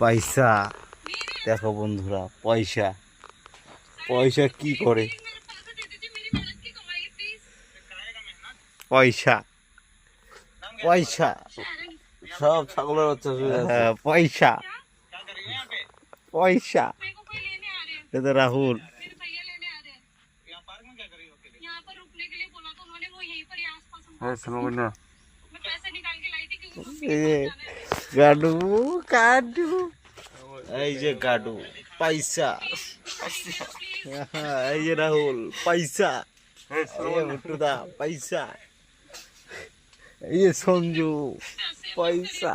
পয়সা দেখো বন্ধুরা, পয়সা পয়সা কি করে, পয়সা পয়সা সব ছাগলের বাচ্চা শুয়ে আছে। পয়সা পয়সা। এটা রাহুল। হ্যাঁ শোনো না, এই যে গাডু গাডু, এই যে গাডু পয়সা। এই যে রাহুল পয়সা, এই যে ভুট্টুদা পয়সা, এই যে সঞ্জু পয়সা,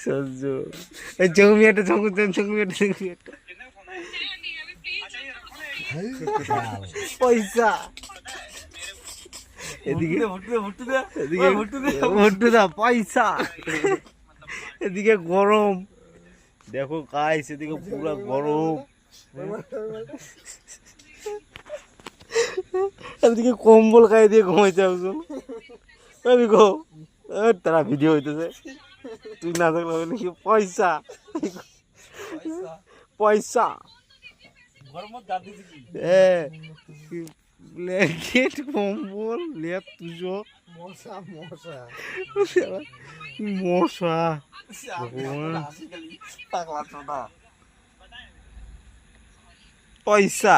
সঞ্জু এই জমিয়াটা জমিয়াটা পয়সা। এদিকে এদিকে ভুট্টুদা পয়সা, এদিকে গরম দেখো গাইস, এদিকে পুরো গরম, এদিকে কম্বল গায়ে দিয়ে ঘুমাইতে আসছো। আমি গো তারা ভিডিও হইতেছে, তুই না থাকলে হবে নাকি? পয়সা পয়সা, ব্ল্যাঙ্কেট কম্বল লেপ তুজো, মশা মশা মশা। পয়সা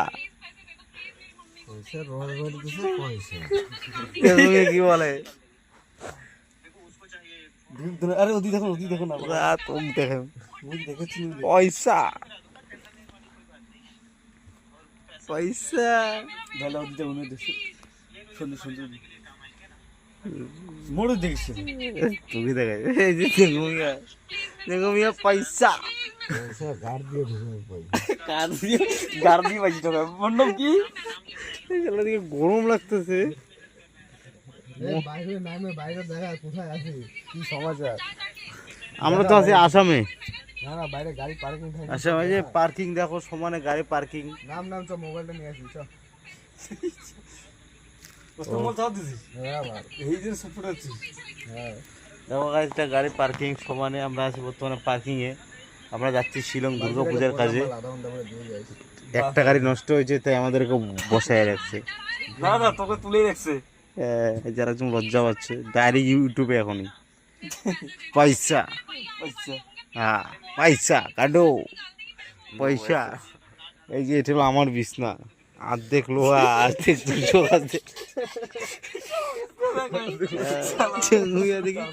কি বলে? আরে ওদি দেখো না, তুমি দেখেন পয়সা পয়সা। ভালো ওদিতে মনে হচ্ছে সুন্দর সুন্দর মোড় দেখছে। তুমি দেখে এই যে দেখো মিয়া পয়সা, গার দিয়ে বাজি টাকা মন্ডপ কি দিকে গরম লাগতেছে। বাইরে দেখা কোথায় আছি, কি সমাচার? আমরা তো আছি আসামে। না না, বাইরে গাড়ি পার্কিং থাকে। আসামে যে পার্কিং দেখো, সমানে গাড়ি পার্কিং। নাম চ, মোবাইলটা নিয়ে আসি চ। হ্যাঁ ভাই, এই যে সুপুর আছে। হ্যাঁ দেখো গাড়িটা গাড়ি পার্কিং সমানে। আমরা আছি বর্তমানে পার্কিং এ। আমরা যাচ্ছি শিলং দুর্গাপূজার কাজে। আধা ঘন্টা পরে দিয়ে যাই। একটা গাড়ি নষ্ট হয়েছে, তাই আমাদেরকে বসায় রাখছে। না না, তোকে তুলেই রাখছে। যারা একদম লজ্জা পাচ্ছে, ডাইরেক্ট ইউটিউবে এখনই পয়সা আচ্ছা হ্যাঁ পয়সা কাটো পয়সা। এই যে এটা হলো আমার বিছনা, অর্ধেক লোহা অর্ধেক দুশো আছে। দেখি